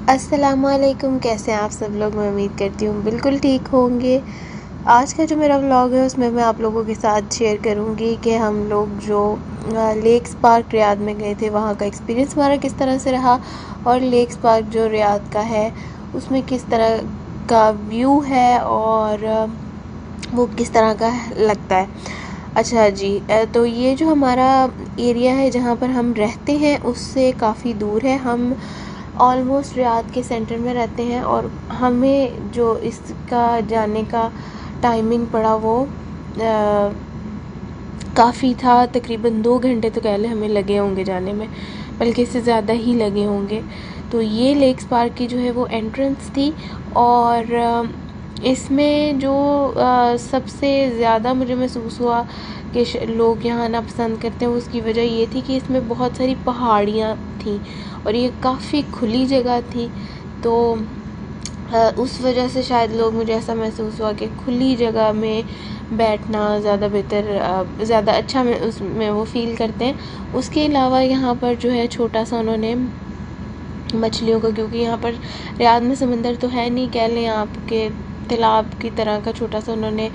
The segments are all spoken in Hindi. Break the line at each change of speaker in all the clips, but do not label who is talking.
अस्सलामुअलैकुम। कैसे हैं आप सब लोग? मैं उम्मीद करती हूँ बिल्कुल ठीक होंगे। आज का जो मेरा व्लॉग है उसमें मैं आप लोगों के साथ शेयर करूँगी कि हम लोग जो लेक्स पार्क रियाद में गए थे वहाँ का एक्सपीरियंस हमारा किस तरह से रहा, और लेक्स पार्क जो रियाद का है उसमें किस तरह का व्यू है और वो किस तरह का लगता है। अच्छा जी, तो ये जो हमारा एरिया है जहाँ पर हम रहते हैं उससे काफ़ी दूर है। हम ऑलमोस्ट रियाद के सेंटर में रहते हैं और हमें जो इसका जाने का टाइमिंग पड़ा वो काफ़ी था। तकरीबन 2 घंटे तो कह लें हमें लगे होंगे जाने में, बल्कि इससे ज़्यादा ही लगे होंगे। तो ये लेक्स पार्क की जो है वो एंट्रेंस थी, और इसमें जो सबसे ज़्यादा मुझे महसूस हुआ कि लोग यहाँ आना पसंद करते हैं, उसकी वजह ये थी कि इसमें बहुत सारी पहाड़ियाँ थी और ये काफ़ी खुली जगह थी। तो उस वजह से शायद लोग, मुझे ऐसा महसूस हुआ कि खुली जगह में बैठना ज़्यादा बेहतर, ज़्यादा अच्छा में उसमें वो फ़ील करते हैं। उसके अलावा यहाँ पर जो है छोटा सा उन्होंने मछलियों का, क्योंकि यहाँ पर रियाद में समंदर तो है नहीं, कह लें आपके तालाब की तरह का छोटा सा उन्होंने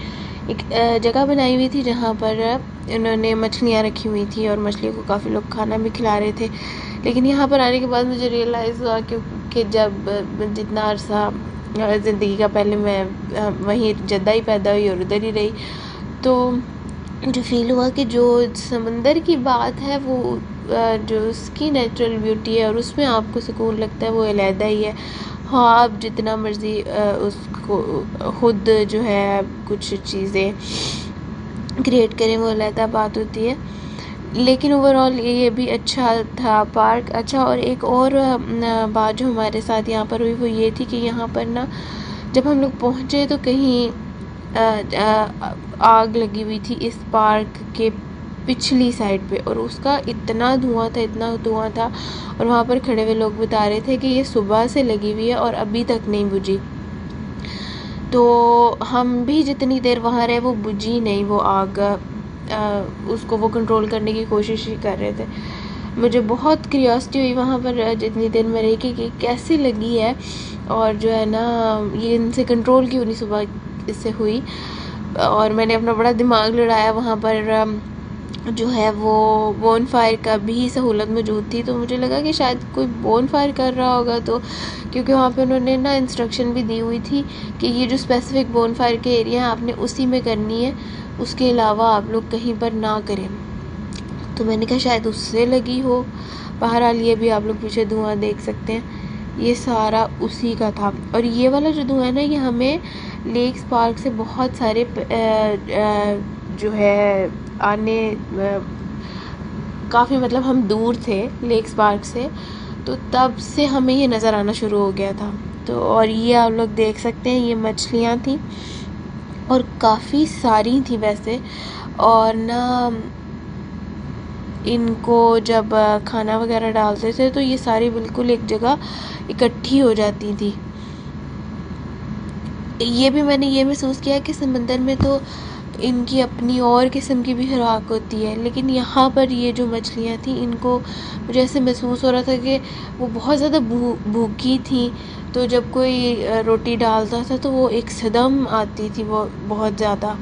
एक जगह बनाई हुई थी जहाँ पर उन्होंने मछलियाँ रखी हुई थी और मछलियों को काफ़ी लोग खाना भी खिला रहे थे। लेकिन यहाँ पर आने के बाद मुझे रियलाइज़ हुआ कि जब जितना अरसा ज़िंदगी का, पहले मैं वहीं जद्दा ही पैदा हुई और उधर ही रही, तो मुझे फ़ील हुआ कि जो समंदर की बात है वो जो उसकी नेचुरल ब्यूटी है और उसमें आपको सुकून लगता है वो अलहदा ही है। हाँ, आप जितना मर्ज़ी उसको खुद जो है कुछ चीज़ें क्रिएट करें वो अलहदा बात होती है, लेकिन ओवरऑल ये भी अच्छा था पार्क। अच्छा, और एक और बात जो हमारे साथ यहाँ पर हुई वो ये थी कि यहाँ पर ना जब हम लोग पहुँचे तो कहीं आग लगी हुई थी इस पार्क के पिछली साइड पे, और उसका इतना धुआं था और वहाँ पर खड़े हुए लोग बता रहे थे कि ये सुबह से लगी हुई है और अभी तक नहीं बुझी। तो हम भी जितनी देर वहाँ रहे वो बुझी नहीं वो आग, उसको वो कंट्रोल करने की कोशिश ही कर रहे थे। मुझे बहुत क्यूरियोसिटी हुई वहाँ पर जितनी देर में रही कि कैसी लगी है, और जो है ना ये इनसे कंट्रोल क्यों नहीं सुबह इससे हुई। और मैंने अपना बड़ा दिमाग लड़ाया। वहाँ पर जो है वो बोन फायर का भी सहूलत मौजूद थी, तो मुझे लगा कि शायद कोई बोन फायर कर रहा होगा, तो क्योंकि वहाँ पे उन्होंने ना इंस्ट्रक्शन भी दी हुई थी कि ये जो स्पेसिफिक बोन फायर के एरिया है आपने उसी में करनी है, उसके अलावा आप लोग कहीं पर ना करें। तो मैंने कहा शायद उससे लगी हो। बहरहाल ये भी आप लोग पीछे धुआं देख सकते हैं, ये सारा उसी का था। और ये वाला जो धुआं है ना ये हमें लेक्स पार्क से बहुत सारे जो है आने काफ़ी, मतलब हम दूर थे लेक्स पार्क से, तो तब से हमें ये नज़र आना शुरू हो गया था। तो और ये आप लोग देख सकते हैं ये मछलियाँ थी और काफ़ी सारी थी वैसे, और ना इनको जब खाना वगैरह डालते थे तो ये सारी बिल्कुल एक जगह इकट्ठी हो जाती थी। ये भी मैंने ये महसूस किया कि समंदर में तो इनकी अपनी और किस्म की भी खुराक होती है, लेकिन यहाँ पर ये जो मछलियाँ थी इनको मुझे ऐसे महसूस हो रहा था कि वो बहुत ज़्यादा भूखी थी। तो जब कोई रोटी डालता था तो वो एक सदम आती थी वो बहुत ज़्यादा।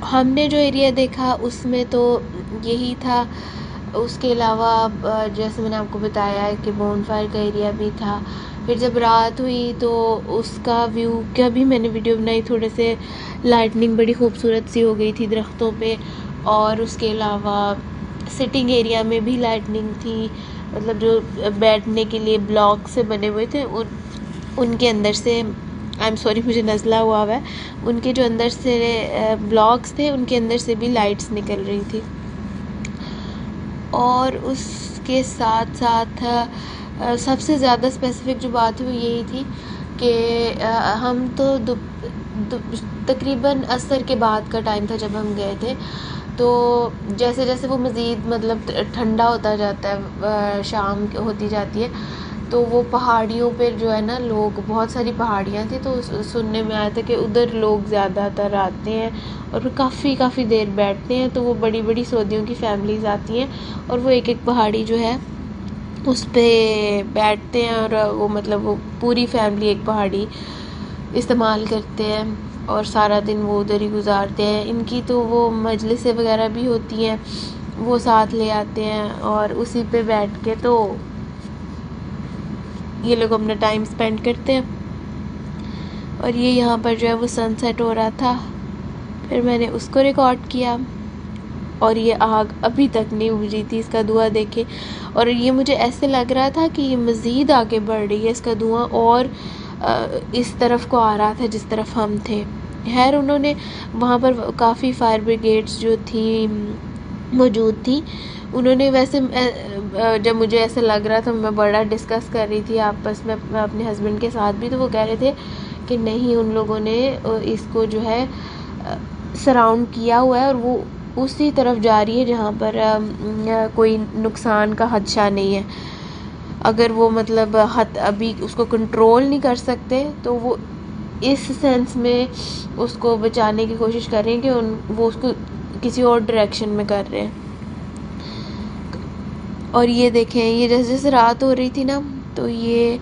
हमने जो एरिया देखा उसमें तो यही था। उसके अलावा जैसे मैंने आपको बताया है कि बोन फायर का एरिया भी था। फिर जब रात हुई तो उसका व्यू का भी मैंने वीडियो बनाई। थोड़े से लाइटनिंग बड़ी खूबसूरत सी हो गई थी दरख्तों पे, और उसके अलावा सिटिंग एरिया में भी लाइटनिंग थी, मतलब जो बैठने के लिए ब्लॉक से बने हुए थे उनके अंदर से, आई एम सॉरी मुझे नज़ला हुआ है, उनके जो अंदर से ब्लॉक्स थे उनके अंदर से भी लाइट्स निकल रही थी। और उसके साथ साथ सबसे ज़्यादा स्पेसिफ़िक जो बात है वो यही थी कि हम तो तकरीबन असर के बाद का टाइम था जब हम गए थे। तो जैसे जैसे वो मज़ीद मतलब ठंडा होता जाता है, शाम होती जाती है, तो वो पहाड़ियों पे जो है ना लोग, बहुत सारी पहाड़ियाँ थी, तो सुनने में आया था कि उधर लोग ज़्यादातर आते हैं और काफ़ी देर बैठते हैं। तो वो बड़ी बड़ी सऊदियों की फैमिलीज़ आती हैं और वो एक एक पहाड़ी जो है उस पर बैठते हैं, और वो मतलब वो पूरी फैमिली एक पहाड़ी इस्तेमाल करते हैं और सारा दिन वो उधर ही गुजारते हैं। इनकी तो वो मजलिसें वगैरह भी होती हैं, वो साथ ले आते हैं और उसी पे बैठ के तो ये लोग अपना टाइम स्पेंड करते हैं। और ये यहाँ पर जो है वो सनसेट हो रहा था, फिर मैंने उसको रिकॉर्ड किया। और ये आग अभी तक नहीं बुझी थी, इसका धुआं देखे, और ये मुझे ऐसे लग रहा था कि ये मज़ीद आगे बढ़ रही है इसका धुआं, और इस तरफ को आ रहा था जिस तरफ हम थे। खैर उन्होंने वहाँ पर काफ़ी फायर ब्रिगेड्स जो थी मौजूद थी, उन्होंने वैसे जब मुझे ऐसे लग रहा था, मैं बड़ा डिस्कस कर रही थी आपस में अपने हस्बैंड के साथ भी, तो वो कह रहे थे कि नहीं, उन लोगों ने इसको जो है सराउंड किया हुआ है और वो उसी तरफ जा रही है जहाँ पर कोई नुकसान का खदशा नहीं है। अगर वो मतलब अभी उसको कंट्रोल नहीं कर सकते, तो वो इस सेंस में उसको बचाने की कोशिश कर रहे हैं कि वो उसको किसी और डायरेक्शन में कर रहे हैं। और ये देखें, ये जैसे जैसे रात हो रही थी ना, तो ये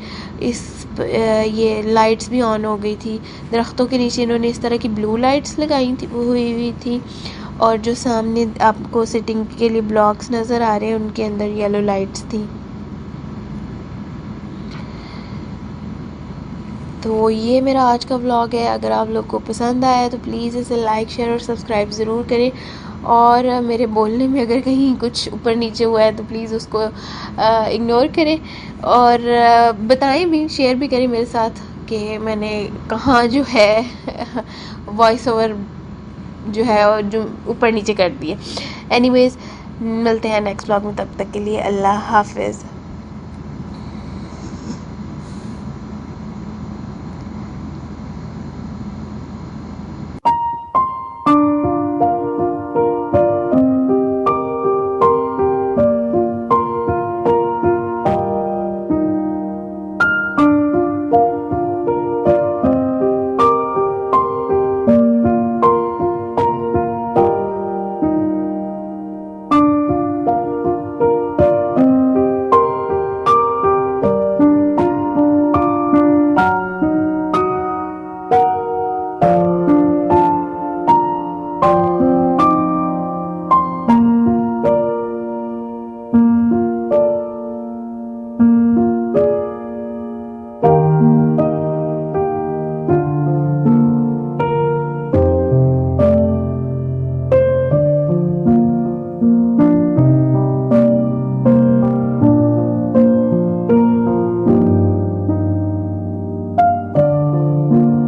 लाइट्स भी ऑन हो गई थी। दरख्तों के नीचे इन्होंने इस तरह की ब्लू लाइट्स लगाई थी, हुई थी, और जो सामने आपको सिटिंग के लिए ब्लॉक्स नज़र आ रहे हैं उनके अंदर येलो लाइट्स थी। तो ये मेरा आज का व्लॉग है। अगर आप लोग को पसंद आया तो प्लीज़ इसे लाइक, शेयर और सब्सक्राइब ज़रूर करें। और मेरे बोलने में अगर कहीं कुछ ऊपर नीचे हुआ है तो प्लीज़ उसको इग्नोर करें, और बताएं भी, शेयर भी करें मेरे साथ कि मैंने कहाँ जो है वॉइस ओवर जो है और जो ऊपर नीचे कर दिए। एनीवेज़, मिलते हैं नेक्स्ट व्लॉग में, तब तक के लिए अल्लाह हाफिज़।